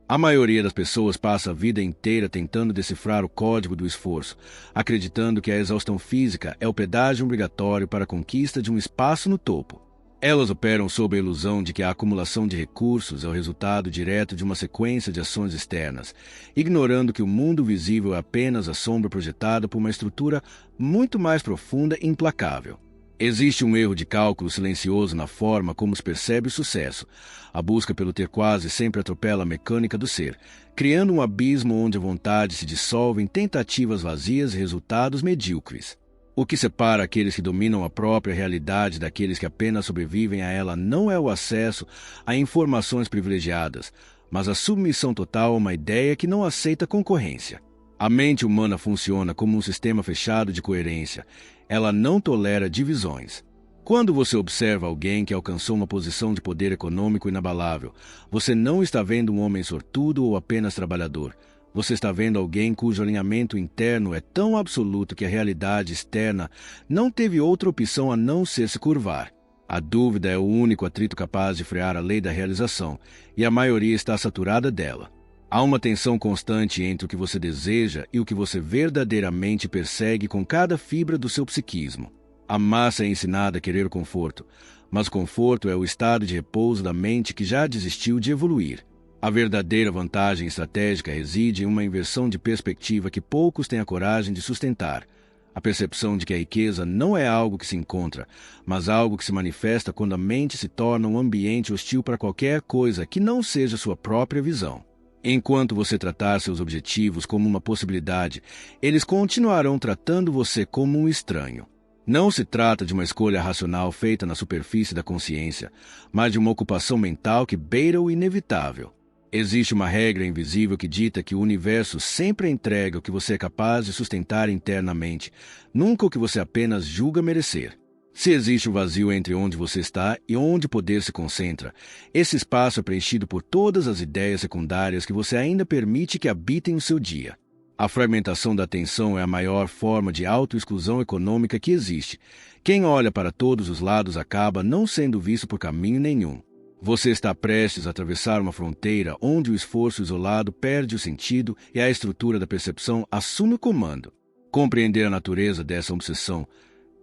A maioria das pessoas passa a vida inteira tentando decifrar o código do esforço, acreditando que a exaustão física é o pedágio obrigatório para a conquista de um espaço no topo. Elas operam sob a ilusão de que a acumulação de recursos é o resultado direto de uma sequência de ações externas, ignorando que o mundo visível é apenas a sombra projetada por uma estrutura muito mais profunda e implacável. Existe um erro de cálculo silencioso na forma como se percebe o sucesso. A busca pelo ter quase sempre atropela a mecânica do ser, criando um abismo onde a vontade se dissolve em tentativas vazias e resultados medíocres. O que separa aqueles que dominam a própria realidade daqueles que apenas sobrevivem a ela não é o acesso a informações privilegiadas, mas a submissão total a uma ideia que não aceita concorrência. A mente humana funciona como um sistema fechado de coerência. Ela não tolera divisões. Quando você observa alguém que alcançou uma posição de poder econômico inabalável, você não está vendo um homem sortudo ou apenas trabalhador. Você está vendo alguém cujo alinhamento interno é tão absoluto que a realidade externa não teve outra opção a não ser se curvar. A dúvida é o único atrito capaz de frear a lei da realização, e a maioria está saturada dela. Há uma tensão constante entre o que você deseja e o que você verdadeiramente persegue com cada fibra do seu psiquismo. A massa é ensinada a querer o conforto, mas o conforto é o estado de repouso da mente que já desistiu de evoluir. A verdadeira vantagem estratégica reside em uma inversão de perspectiva que poucos têm a coragem de sustentar. A percepção de que a riqueza não é algo que se encontra, mas algo que se manifesta quando a mente se torna um ambiente hostil para qualquer coisa que não seja sua própria visão. Enquanto você tratar seus objetivos como uma possibilidade, eles continuarão tratando você como um estranho. Não se trata de uma escolha racional feita na superfície da consciência, mas de uma ocupação mental que beira o inevitável. Existe uma regra invisível que dita que o universo sempre entrega o que você é capaz de sustentar internamente, nunca o que você apenas julga merecer. Se existe um vazio entre onde você está e onde o poder se concentra, esse espaço é preenchido por todas as ideias secundárias que você ainda permite que habitem o seu dia. A fragmentação da atenção é a maior forma de autoexclusão econômica que existe. Quem olha para todos os lados acaba não sendo visto por caminho nenhum. Você está prestes a atravessar uma fronteira onde o esforço isolado perde o sentido e a estrutura da percepção assume o comando. Compreender a natureza dessa obsessão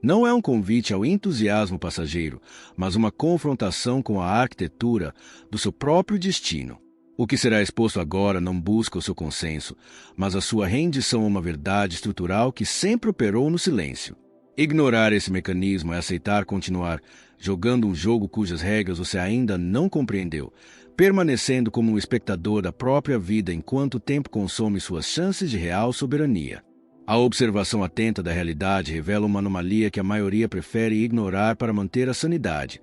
não é um convite ao entusiasmo passageiro, mas uma confrontação com a arquitetura do seu próprio destino. O que será exposto agora não busca o seu consenso, mas a sua rendição a uma verdade estrutural que sempre operou no silêncio. Ignorar esse mecanismo é aceitar continuar jogando um jogo cujas regras você ainda não compreendeu, permanecendo como um espectador da própria vida enquanto o tempo consome suas chances de real soberania. A observação atenta da realidade revela uma anomalia que a maioria prefere ignorar para manter a sanidade.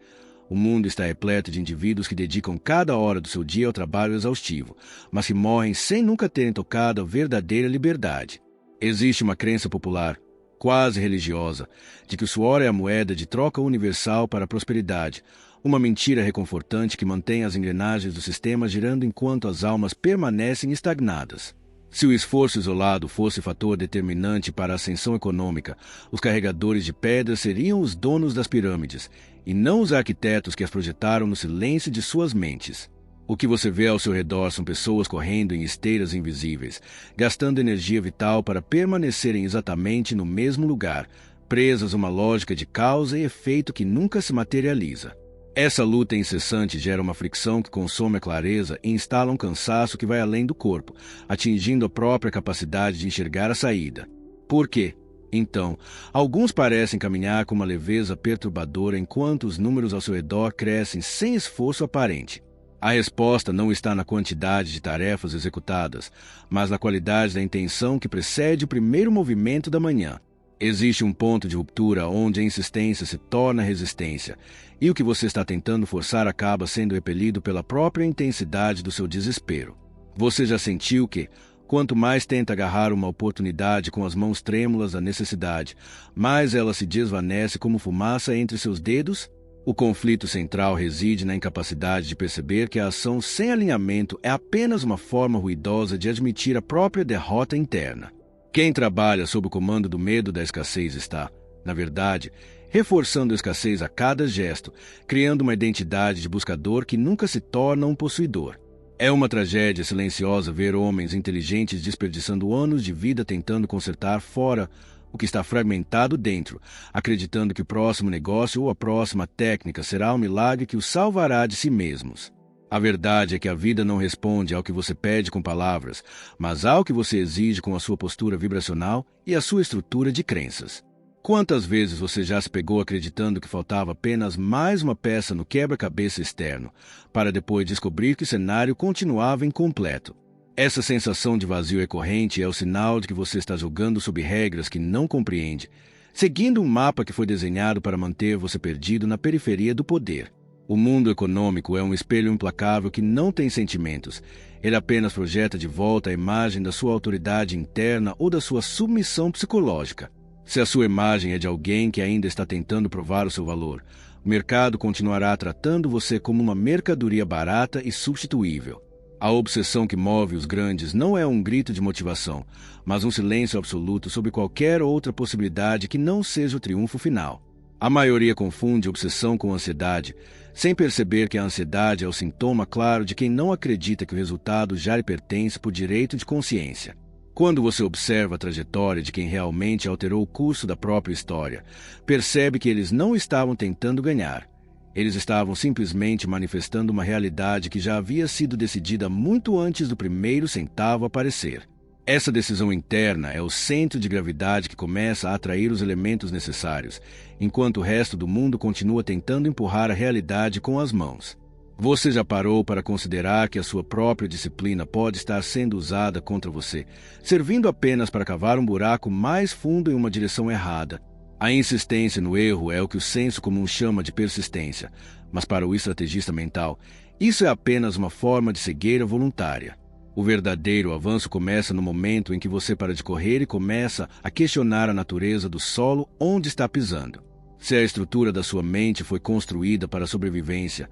O mundo está repleto de indivíduos que dedicam cada hora do seu dia ao trabalho exaustivo, mas que morrem sem nunca terem tocado a verdadeira liberdade. Existe uma crença popular, quase religiosa, de que o suor é a moeda de troca universal para a prosperidade, uma mentira reconfortante que mantém as engrenagens do sistema girando enquanto as almas permanecem estagnadas. Se o esforço isolado fosse fator determinante para a ascensão econômica, os carregadores de pedras seriam os donos das pirâmides, e não os arquitetos que as projetaram no silêncio de suas mentes. O que você vê ao seu redor são pessoas correndo em esteiras invisíveis, gastando energia vital para permanecerem exatamente no mesmo lugar, presas a uma lógica de causa e efeito que nunca se materializa. Essa luta incessante gera uma fricção que consome a clareza e instala um cansaço que vai além do corpo, atingindo a própria capacidade de enxergar a saída. Por quê? Então, alguns parecem caminhar com uma leveza perturbadora enquanto os números ao seu redor crescem sem esforço aparente. A resposta não está na quantidade de tarefas executadas, mas na qualidade da intenção que precede o primeiro movimento da manhã. Existe um ponto de ruptura onde a insistência se torna resistência, e o que você está tentando forçar acaba sendo repelido pela própria intensidade do seu desespero. Você já sentiu que, quanto mais tenta agarrar uma oportunidade com as mãos trêmulas da necessidade, mais ela se desvanece como fumaça entre seus dedos? O conflito central reside na incapacidade de perceber que a ação sem alinhamento é apenas uma forma ruidosa de admitir a própria derrota interna. Quem trabalha sob o comando do medo da escassez está, na verdade, reforçando a escassez a cada gesto, criando uma identidade de buscador que nunca se torna um possuidor. É uma tragédia silenciosa ver homens inteligentes desperdiçando anos de vida tentando consertar fora o que está fragmentado dentro, acreditando que o próximo negócio ou a próxima técnica será o milagre que os salvará de si mesmos. A verdade é que a vida não responde ao que você pede com palavras, mas ao que você exige com a sua postura vibracional e a sua estrutura de crenças. Quantas vezes você já se pegou acreditando que faltava apenas mais uma peça no quebra-cabeça externo, para depois descobrir que o cenário continuava incompleto? Essa sensação de vazio recorrente é o sinal de que você está jogando sob regras que não compreende, seguindo um mapa que foi desenhado para manter você perdido na periferia do poder. O mundo econômico é um espelho implacável que não tem sentimentos. Ele apenas projeta de volta a imagem da sua autoridade interna ou da sua submissão psicológica. Se a sua imagem é de alguém que ainda está tentando provar o seu valor, o mercado continuará tratando você como uma mercadoria barata e substituível. A obsessão que move os grandes não é um grito de motivação, mas um silêncio absoluto sobre qualquer outra possibilidade que não seja o triunfo final. A maioria confunde obsessão com ansiedade, sem perceber que a ansiedade é o sintoma claro de quem não acredita que o resultado já lhe pertence por direito de consciência. Quando você observa a trajetória de quem realmente alterou o curso da própria história, percebe que eles não estavam tentando ganhar. Eles estavam simplesmente manifestando uma realidade que já havia sido decidida muito antes do primeiro centavo aparecer. Essa decisão interna é o centro de gravidade que começa a atrair os elementos necessários, enquanto o resto do mundo continua tentando empurrar a realidade com as mãos. Você já parou para considerar que a sua própria disciplina pode estar sendo usada contra você, servindo apenas para cavar um buraco mais fundo em uma direção errada? A insistência no erro é o que o senso comum chama de persistência, mas para o estrategista mental, isso é apenas uma forma de cegueira voluntária. O verdadeiro avanço começa no momento em que você para de correr e começa a questionar a natureza do solo onde está pisando. Se a estrutura da sua mente foi construída para a sobrevivência,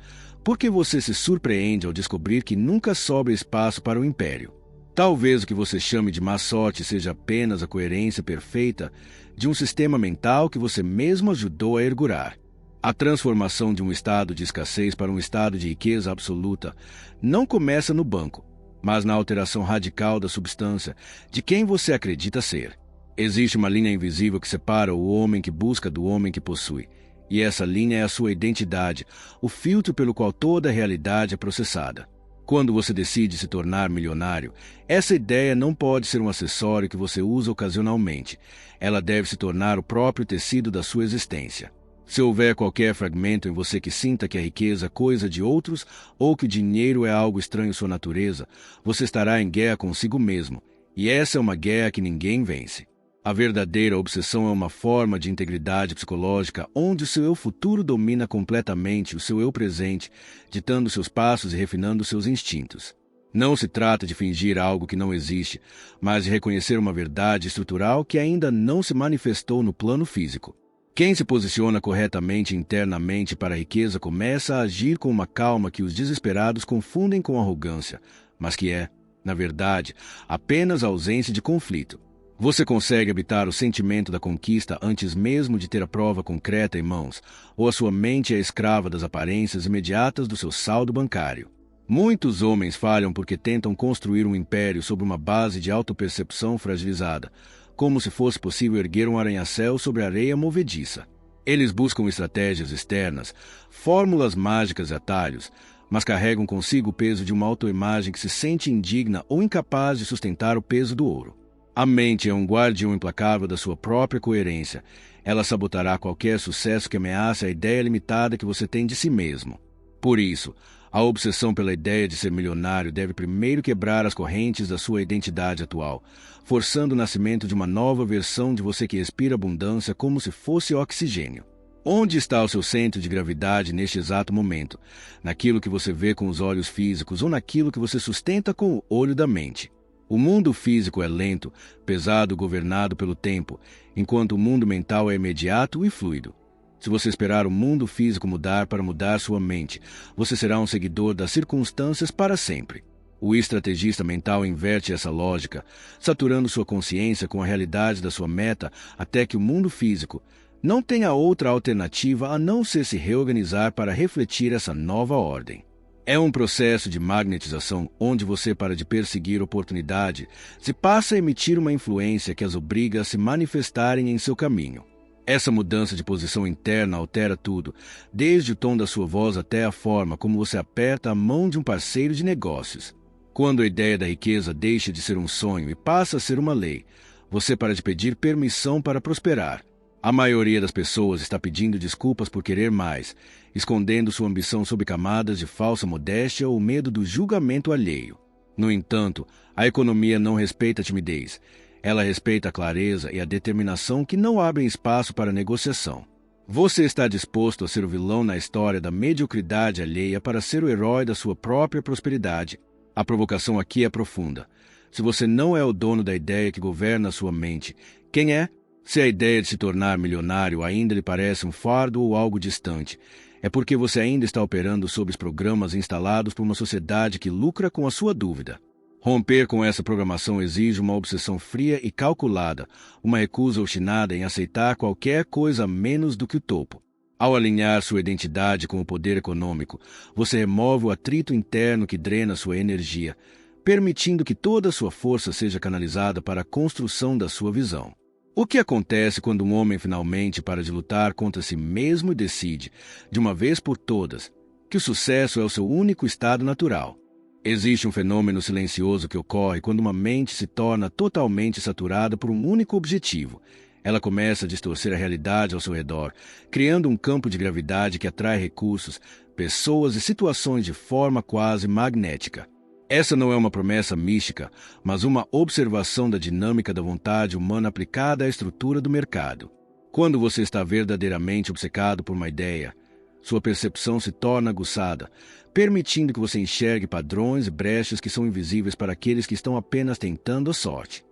por que você se surpreende ao descobrir que nunca sobra espaço para o império? Talvez o que você chame de má sorte seja apenas a coerência perfeita de um sistema mental que você mesmo ajudou a ergurar. A transformação de um estado de escassez para um estado de riqueza absoluta não começa no banco, mas na alteração radical da substância de quem você acredita ser. Existe uma linha invisível que separa o homem que busca do homem que possui, e essa linha é a sua identidade, o filtro pelo qual toda a realidade é processada. Quando você decide se tornar milionário, essa ideia não pode ser um acessório que você usa ocasionalmente. Ela deve se tornar o próprio tecido da sua existência. Se houver qualquer fragmento em você que sinta que a riqueza é coisa de outros ou que o dinheiro é algo estranho à sua natureza, você estará em guerra consigo mesmo, e essa é uma guerra que ninguém vence. A verdadeira obsessão é uma forma de integridade psicológica onde o seu eu futuro domina completamente o seu eu presente, ditando seus passos e refinando seus instintos. Não se trata de fingir algo que não existe, mas de reconhecer uma verdade estrutural que ainda não se manifestou no plano físico. Quem se posiciona corretamente internamente para a riqueza começa a agir com uma calma que os desesperados confundem com arrogância, mas que é, na verdade, apenas a ausência de conflito. Você consegue habitar o sentimento da conquista antes mesmo de ter a prova concreta em mãos, ou a sua mente é escrava das aparências imediatas do seu saldo bancário. Muitos homens falham porque tentam construir um império sobre uma base de autopercepção fragilizada, como se fosse possível erguer um arranha-céu sobre areia movediça. Eles buscam estratégias externas, fórmulas mágicas e atalhos, mas carregam consigo o peso de uma autoimagem que se sente indigna ou incapaz de sustentar o peso do ouro. A mente é um guardião implacável da sua própria coerência. Ela sabotará qualquer sucesso que ameace a ideia limitada que você tem de si mesmo. Por isso, a obsessão pela ideia de ser milionário deve primeiro quebrar as correntes da sua identidade atual, forçando o nascimento de uma nova versão de você que respira abundância como se fosse oxigênio. Onde está o seu centro de gravidade neste exato momento? Naquilo que você vê com os olhos físicos ou naquilo que você sustenta com o olho da mente? O mundo físico é lento, pesado, governado pelo tempo, enquanto o mundo mental é imediato e fluido. Se você esperar o mundo físico mudar para mudar sua mente, você será um seguidor das circunstâncias para sempre. O estrategista mental inverte essa lógica, saturando sua consciência com a realidade da sua meta até que o mundo físico não tenha outra alternativa a não ser se reorganizar para refletir essa nova ordem. É um processo de magnetização onde você para de perseguir oportunidade, se passa a emitir uma influência que as obriga a se manifestarem em seu caminho. Essa mudança de posição interna altera tudo, desde o tom da sua voz até a forma como você aperta a mão de um parceiro de negócios. Quando a ideia da riqueza deixa de ser um sonho e passa a ser uma lei, você para de pedir permissão para prosperar. A maioria das pessoas está pedindo desculpas por querer mais, escondendo sua ambição sob camadas de falsa modéstia ou medo do julgamento alheio. No entanto, a economia não respeita a timidez. Ela respeita a clareza e a determinação que não abrem espaço para negociação. Você está disposto a ser o vilão na história da mediocridade alheia para ser o herói da sua própria prosperidade? A provocação aqui é profunda. Se você não é o dono da ideia que governa a sua mente, quem é? Se a ideia de se tornar milionário ainda lhe parece um fardo ou algo distante, é porque você ainda está operando sob os programas instalados por uma sociedade que lucra com a sua dúvida. Romper com essa programação exige uma obsessão fria e calculada, uma recusa obstinada em aceitar qualquer coisa menos do que o topo. Ao alinhar sua identidade com o poder econômico, você remove o atrito interno que drena sua energia, permitindo que toda a sua força seja canalizada para a construção da sua visão. O que acontece quando um homem finalmente para de lutar contra si mesmo e decide, de uma vez por todas, que o sucesso é o seu único estado natural? Existe um fenômeno silencioso que ocorre quando uma mente se torna totalmente saturada por um único objetivo. Ela começa a distorcer a realidade ao seu redor, criando um campo de gravidade que atrai recursos, pessoas e situações de forma quase magnética. Essa não é uma promessa mística, mas uma observação da dinâmica da vontade humana aplicada à estrutura do mercado. Quando você está verdadeiramente obcecado por uma ideia, sua percepção se torna aguçada, permitindo que você enxergue padrões e brechas que são invisíveis para aqueles que estão apenas tentando a sorte.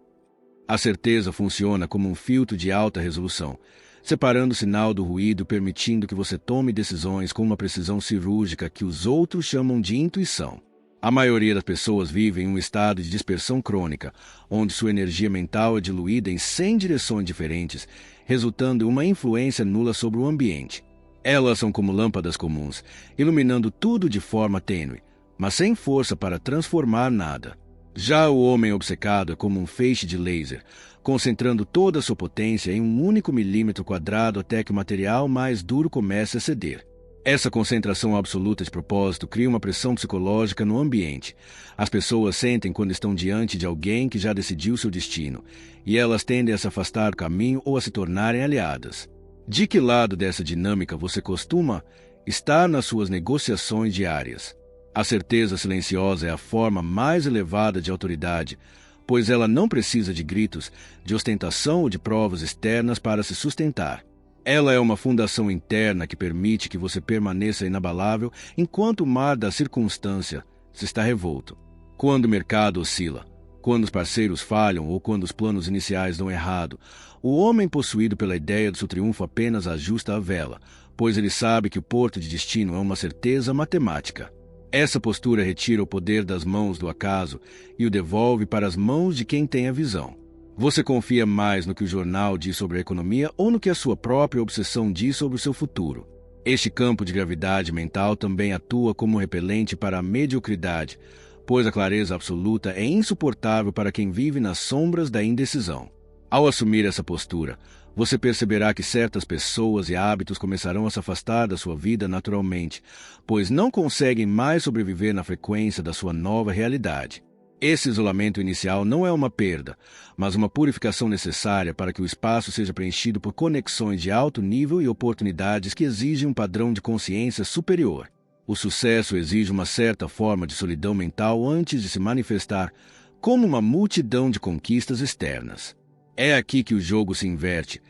A certeza funciona como um filtro de alta resolução, separando o sinal do ruído e permitindo que você tome decisões com uma precisão cirúrgica que os outros chamam de intuição. A maioria das pessoas vive em um estado de dispersão crônica, onde sua energia mental é diluída em 100 direções diferentes, resultando em uma influência nula sobre o ambiente. Elas são como lâmpadas comuns, iluminando tudo de forma tênue, mas sem força para transformar nada. Já o homem obcecado é como um feixe de laser, concentrando toda a sua potência em um único milímetro quadrado até que o material mais duro comece a ceder. Essa concentração absoluta de propósito cria uma pressão psicológica no ambiente. As pessoas sentem quando estão diante de alguém que já decidiu seu destino, e elas tendem a se afastar do caminho ou a se tornarem aliadas. De que lado dessa dinâmica você costuma estar nas suas negociações diárias? A certeza silenciosa é a forma mais elevada de autoridade, pois ela não precisa de gritos, de ostentação ou de provas externas para se sustentar. Ela é uma fundação interna que permite que você permaneça inabalável enquanto o mar da circunstância se está revolto. Quando o mercado oscila, quando os parceiros falham ou quando os planos iniciais dão errado, o homem possuído pela ideia do seu triunfo apenas ajusta a vela, pois ele sabe que o porto de destino é uma certeza matemática. Essa postura retira o poder das mãos do acaso e o devolve para as mãos de quem tem a visão. Você confia mais no que o jornal diz sobre a economia ou no que a sua própria obsessão diz sobre o seu futuro? Este campo de gravidade mental também atua como repelente para a mediocridade, pois a clareza absoluta é insuportável para quem vive nas sombras da indecisão. Ao assumir essa postura, você perceberá que certas pessoas e hábitos começarão a se afastar da sua vida naturalmente, pois não conseguem mais sobreviver na frequência da sua nova realidade. Esse isolamento inicial não é uma perda, mas uma purificação necessária para que o espaço seja preenchido por conexões de alto nível e oportunidades que exigem um padrão de consciência superior. O sucesso exige uma certa forma de solidão mental antes de se manifestar como uma multidão de conquistas externas. É aqui que o jogo se inverte.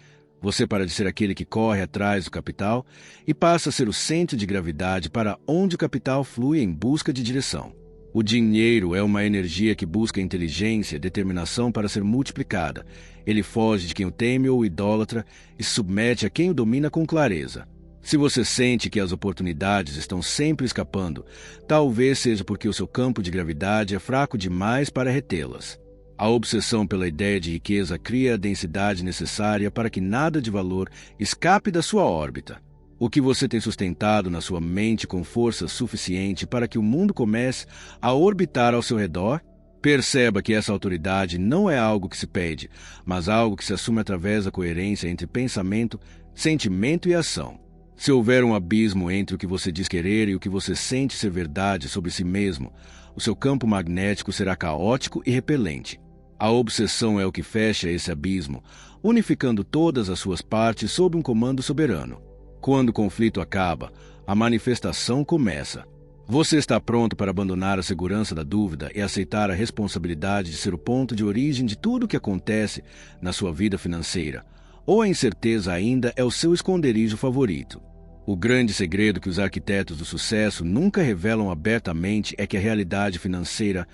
Você para de ser aquele que corre atrás do capital e passa a ser o centro de gravidade para onde o capital flui em busca de direção. O dinheiro é uma energia que busca inteligência e determinação para ser multiplicada. Ele foge de quem o teme ou o idólatra e se submete a quem o domina com clareza. Se você sente que as oportunidades estão sempre escapando, talvez seja porque o seu campo de gravidade é fraco demais para retê-las. A obsessão pela ideia de riqueza cria a densidade necessária para que nada de valor escape da sua órbita. O que você tem sustentado na sua mente com força suficiente para que o mundo comece a orbitar ao seu redor? Perceba que essa autoridade não é algo que se pede, mas algo que se assume através da coerência entre pensamento, sentimento e ação. Se houver um abismo entre o que você diz querer e o que você sente ser verdade sobre si mesmo, o seu campo magnético será caótico e repelente. A obsessão é o que fecha esse abismo, unificando todas as suas partes sob um comando soberano. Quando o conflito acaba, a manifestação começa. Você está pronto para abandonar a segurança da dúvida e aceitar a responsabilidade de ser o ponto de origem de tudo o que acontece na sua vida financeira, ou a incerteza ainda é o seu esconderijo favorito? O grande segredo que os arquitetos do sucesso nunca revelam abertamente é que a realidade financeira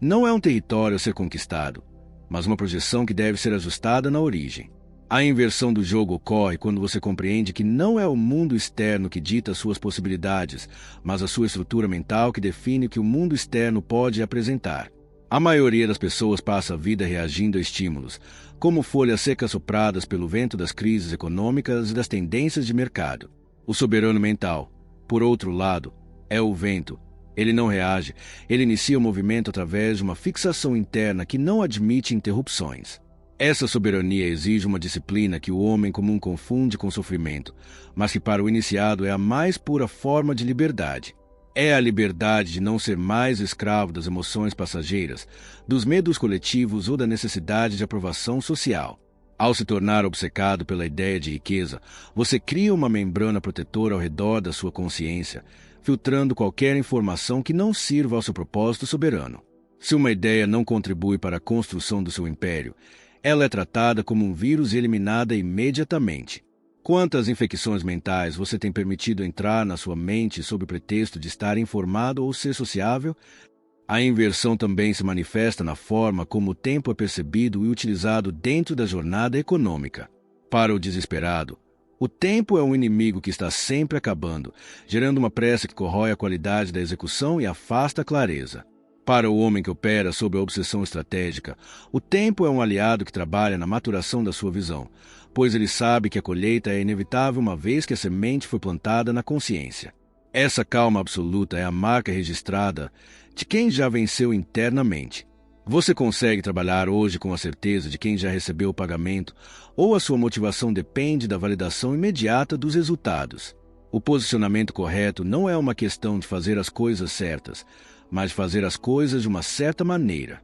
não é um território a ser conquistado, mas uma projeção que deve ser ajustada na origem. A inversão do jogo ocorre quando você compreende que não é o mundo externo que dita suas possibilidades, mas a sua estrutura mental que define o que o mundo externo pode apresentar. A maioria das pessoas passa a vida reagindo a estímulos, como folhas secas sopradas pelo vento das crises econômicas e das tendências de mercado. O soberano mental, por outro lado, é o vento. Ele não reage, ele inicia o movimento através de uma fixação interna que não admite interrupções. Essa soberania exige uma disciplina que o homem comum confunde com sofrimento, mas que para o iniciado é a mais pura forma de liberdade. É a liberdade de não ser mais escravo das emoções passageiras, dos medos coletivos ou da necessidade de aprovação social. Ao se tornar obcecado pela ideia de riqueza, você cria uma membrana protetora ao redor da sua consciência, filtrando qualquer informação que não sirva ao seu propósito soberano. Se uma ideia não contribui para a construção do seu império, ela é tratada como um vírus e eliminada imediatamente. Quantas infecções mentais você tem permitido entrar na sua mente sob o pretexto de estar informado ou ser sociável? A inversão também se manifesta na forma como o tempo é percebido e utilizado dentro da jornada econômica. Para o desesperado, o tempo é um inimigo que está sempre acabando, gerando uma pressa que corrói a qualidade da execução e afasta a clareza. Para o homem que opera sob a obsessão estratégica, o tempo é um aliado que trabalha na maturação da sua visão, pois ele sabe que a colheita é inevitável uma vez que a semente foi plantada na consciência. Essa calma absoluta é a marca registrada de quem já venceu internamente. Você consegue trabalhar hoje com a certeza de quem já recebeu o pagamento, ou a sua motivação depende da validação imediata dos resultados. O posicionamento correto não é uma questão de fazer as coisas certas, mas de fazer as coisas de uma certa maneira.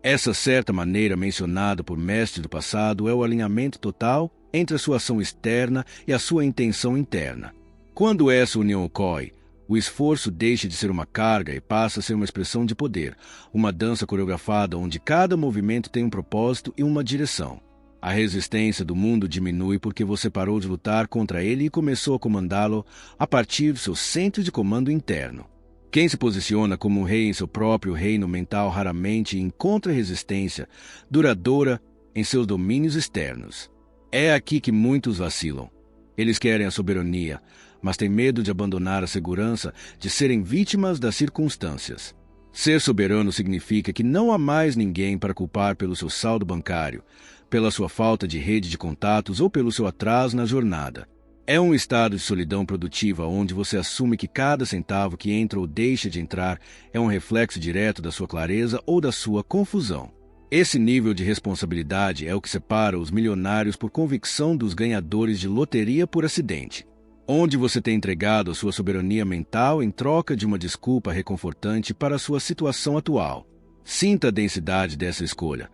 Essa certa maneira mencionada por mestres do passado é o alinhamento total entre a sua ação externa e a sua intenção interna. Quando essa união ocorre, o esforço deixa de ser uma carga e passa a ser uma expressão de poder, uma dança coreografada onde cada movimento tem um propósito e uma direção. A resistência do mundo diminui porque você parou de lutar contra ele e começou a comandá-lo a partir do seu centro de comando interno. Quem se posiciona como um rei em seu próprio reino mental raramente encontra resistência duradoura em seus domínios externos. É aqui que muitos vacilam. Eles querem a soberania, mas têm medo de abandonar a segurança de serem vítimas das circunstâncias. Ser soberano significa que não há mais ninguém para culpar pelo seu saldo bancário, pela sua falta de rede de contatos ou pelo seu atraso na jornada. É um estado de solidão produtiva onde você assume que cada centavo que entra ou deixa de entrar é um reflexo direto da sua clareza ou da sua confusão. Esse nível de responsabilidade é o que separa os milionários por convicção dos ganhadores de loteria por acidente, onde você tem entregado a sua soberania mental em troca de uma desculpa reconfortante para a sua situação atual. Sinta a densidade dessa escolha.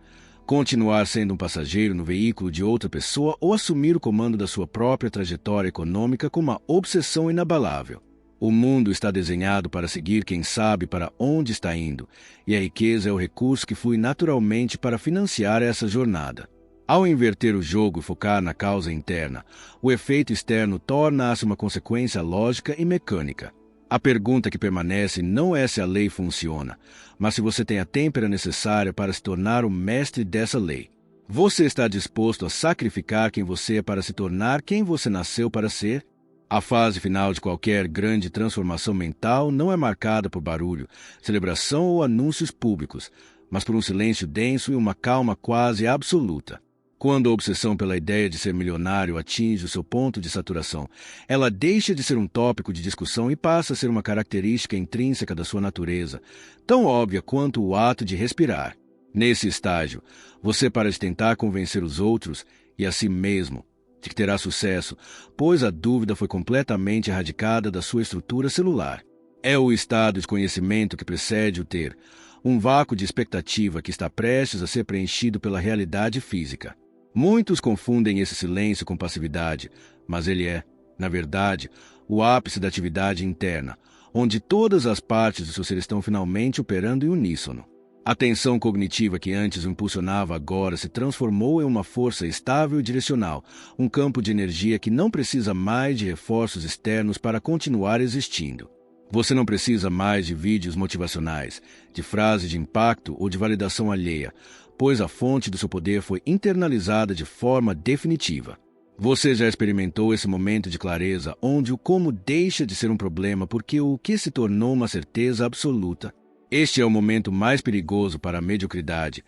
Continuar sendo um passageiro no veículo de outra pessoa ou assumir o comando da sua própria trajetória econômica com uma obsessão inabalável. O mundo está desenhado para seguir quem sabe para onde está indo, e a riqueza é o recurso que flui naturalmente para financiar essa jornada. Ao inverter o jogo e focar na causa interna, o efeito externo torna-se uma consequência lógica e mecânica. A pergunta que permanece não é se a lei funciona, mas se você tem a têmpera necessária para se tornar o mestre dessa lei. Você está disposto a sacrificar quem você é para se tornar quem você nasceu para ser? A fase final de qualquer grande transformação mental não é marcada por barulho, celebração ou anúncios públicos, mas por um silêncio denso e uma calma quase absoluta. Quando a obsessão pela ideia de ser milionário atinge o seu ponto de saturação, ela deixa de ser um tópico de discussão e passa a ser uma característica intrínseca da sua natureza, tão óbvia quanto o ato de respirar. Nesse estágio, você para de tentar convencer os outros e a si mesmo de que terá sucesso, pois a dúvida foi completamente erradicada da sua estrutura celular. É o estado de conhecimento que precede o ter, um vácuo de expectativa que está prestes a ser preenchido pela realidade física. Muitos confundem esse silêncio com passividade, mas ele é, na verdade, o ápice da atividade interna, onde todas as partes do seu ser estão finalmente operando em uníssono. A tensão cognitiva que antes o impulsionava agora se transformou em uma força estável e direcional, um campo de energia que não precisa mais de reforços externos para continuar existindo. Você não precisa mais de vídeos motivacionais, de frases de impacto ou de validação alheia, pois a fonte do seu poder foi internalizada de forma definitiva. Você já experimentou esse momento de clareza onde o como deixa de ser um problema porque o que se tornou uma certeza absoluta? Este é o momento mais perigoso para a mediocridade,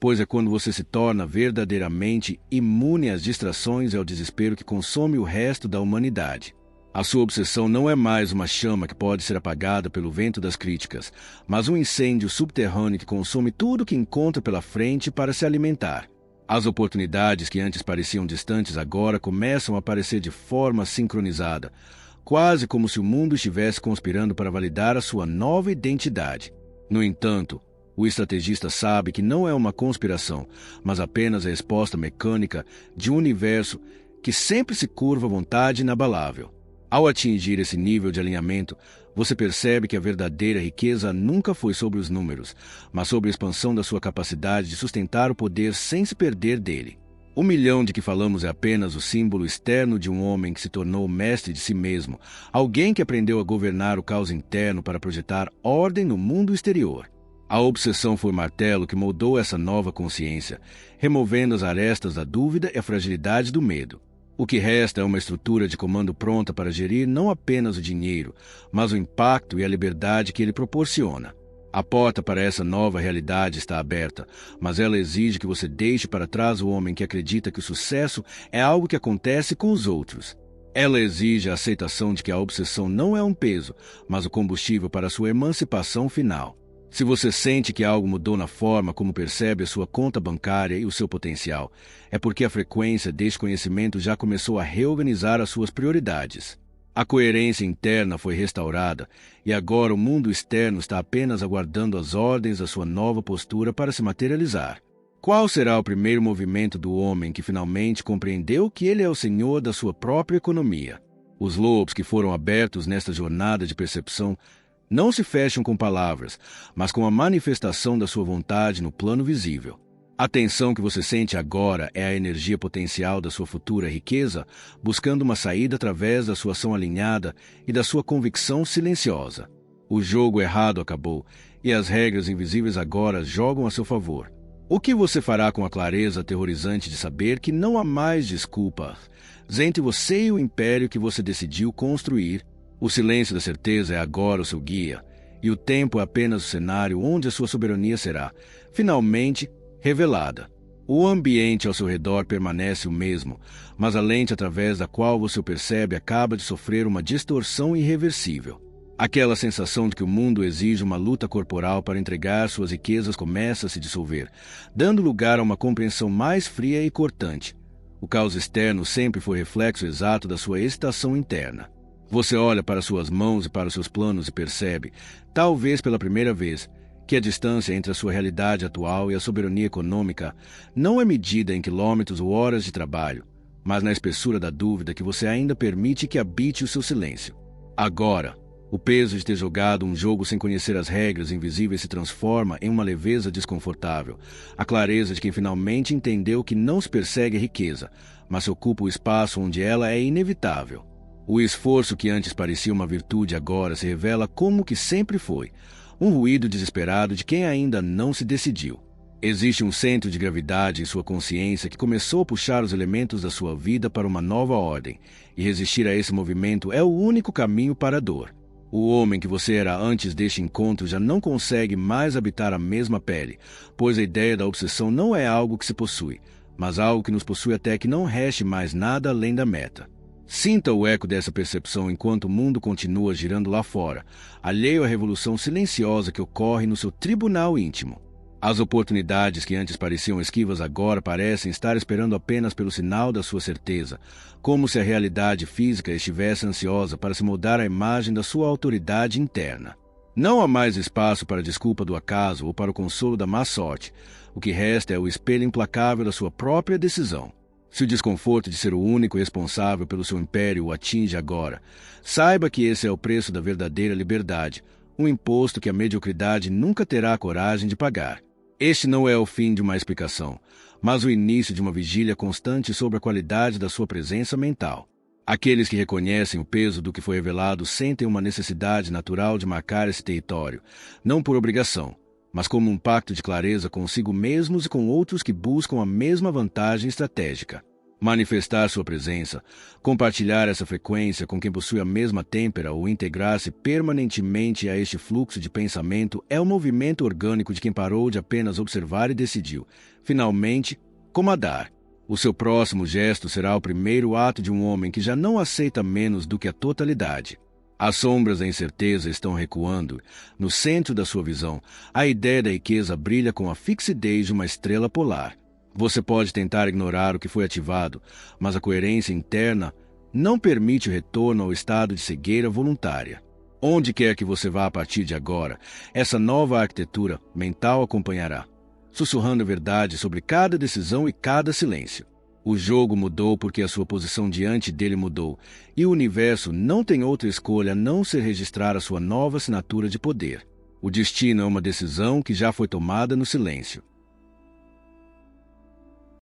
pois é quando você se torna verdadeiramente imune às distrações e ao desespero que consome o resto da humanidade. A sua obsessão não é mais uma chama que pode ser apagada pelo vento das críticas, mas um incêndio subterrâneo que consome tudo que encontra pela frente para se alimentar. As oportunidades que antes pareciam distantes agora começam a aparecer de forma sincronizada, quase como se o mundo estivesse conspirando para validar a sua nova identidade. No entanto, o estrategista sabe que não é uma conspiração, mas apenas a resposta mecânica de um universo que sempre se curva à vontade inabalável. Ao atingir esse nível de alinhamento, você percebe que a verdadeira riqueza nunca foi sobre os números, mas sobre a expansão da sua capacidade de sustentar o poder sem se perder dele. O milhão de que falamos é apenas o símbolo externo de um homem que se tornou mestre de si mesmo, alguém que aprendeu a governar o caos interno para projetar ordem no mundo exterior. A obsessão foi o martelo que moldou essa nova consciência, removendo as arestas da dúvida e a fragilidade do medo. O que resta é uma estrutura de comando pronta para gerir não apenas o dinheiro, mas o impacto e a liberdade que ele proporciona. A porta para essa nova realidade está aberta, mas ela exige que você deixe para trás o homem que acredita que o sucesso é algo que acontece com os outros. Ela exige a aceitação de que a obsessão não é um peso, mas o combustível para a sua emancipação final. Se você sente que algo mudou na forma como percebe a sua conta bancária e o seu potencial, é porque a frequência deste conhecimento já começou a reorganizar as suas prioridades. A coerência interna foi restaurada e agora o mundo externo está apenas aguardando as ordens da sua nova postura para se materializar. Qual será o primeiro movimento do homem que finalmente compreendeu que ele é o senhor da sua própria economia? Os lobos que foram abertos nesta jornada de percepção não se fecham com palavras, mas com a manifestação da sua vontade no plano visível. A tensão que você sente agora é a energia potencial da sua futura riqueza, buscando uma saída através da sua ação alinhada e da sua convicção silenciosa. O jogo errado acabou, e as regras invisíveis agora jogam a seu favor. O que você fará com a clareza aterrorizante de saber que não há mais desculpas entre você e o império que você decidiu construir? O silêncio da certeza é agora o seu guia, e o tempo é apenas o cenário onde a sua soberania será, finalmente, revelada. O ambiente ao seu redor permanece o mesmo, mas a lente através da qual você o percebe acaba de sofrer uma distorção irreversível. Aquela sensação de que o mundo exige uma luta corporal para entregar suas riquezas começa a se dissolver, dando lugar a uma compreensão mais fria e cortante. O caos externo sempre foi reflexo exato da sua excitação interna. Você olha para suas mãos e para os seus planos e percebe, talvez pela primeira vez, que a distância entre a sua realidade atual e a soberania econômica não é medida em quilômetros ou horas de trabalho, mas na espessura da dúvida que você ainda permite que habite o seu silêncio. Agora, o peso de ter jogado um jogo sem conhecer as regras invisíveis se transforma em uma leveza desconfortável, a clareza de quem finalmente entendeu que não se persegue a riqueza, mas se ocupa o espaço onde ela é inevitável. O esforço que antes parecia uma virtude agora se revela como que sempre foi, um ruído desesperado de quem ainda não se decidiu. Existe um centro de gravidade em sua consciência que começou a puxar os elementos da sua vida para uma nova ordem, e resistir a esse movimento é o único caminho para a dor. O homem que você era antes deste encontro já não consegue mais habitar a mesma pele, pois a ideia da obsessão não é algo que se possui, mas algo que nos possui até que não reste mais nada além da meta. Sinta o eco dessa percepção enquanto o mundo continua girando lá fora, alheio à revolução silenciosa que ocorre no seu tribunal íntimo. As oportunidades que antes pareciam esquivas agora parecem estar esperando apenas pelo sinal da sua certeza, como se a realidade física estivesse ansiosa para se moldar à imagem da sua autoridade interna. Não há mais espaço para a desculpa do acaso ou para o consolo da má sorte. O que resta é o espelho implacável da sua própria decisão. Se o desconforto de ser o único responsável pelo seu império o atinge agora, saiba que esse é o preço da verdadeira liberdade, um imposto que a mediocridade nunca terá a coragem de pagar. Este não é o fim de uma explicação, mas o início de uma vigília constante sobre a qualidade da sua presença mental. Aqueles que reconhecem o peso do que foi revelado sentem uma necessidade natural de marcar esse território, não por obrigação, mas como um pacto de clareza consigo mesmos e com outros que buscam a mesma vantagem estratégica. Manifestar sua presença, compartilhar essa frequência com quem possui a mesma têmpera ou integrar-se permanentemente a este fluxo de pensamento é o movimento orgânico de quem parou de apenas observar e decidiu, finalmente, comandar. O seu próximo gesto será o primeiro ato de um homem que já não aceita menos do que a totalidade. As sombras da incerteza estão recuando. No centro da sua visão, a ideia da riqueza brilha com a fixidez de uma estrela polar. Você pode tentar ignorar o que foi ativado, mas a coerência interna não permite o retorno ao estado de cegueira voluntária. Onde quer que você vá a partir de agora, essa nova arquitetura mental acompanhará, sussurrando a verdade sobre cada decisão e cada silêncio. O jogo mudou porque a sua posição diante dele mudou, e o universo não tem outra escolha a não ser registrar a sua nova assinatura de poder. O destino é uma decisão que já foi tomada no silêncio.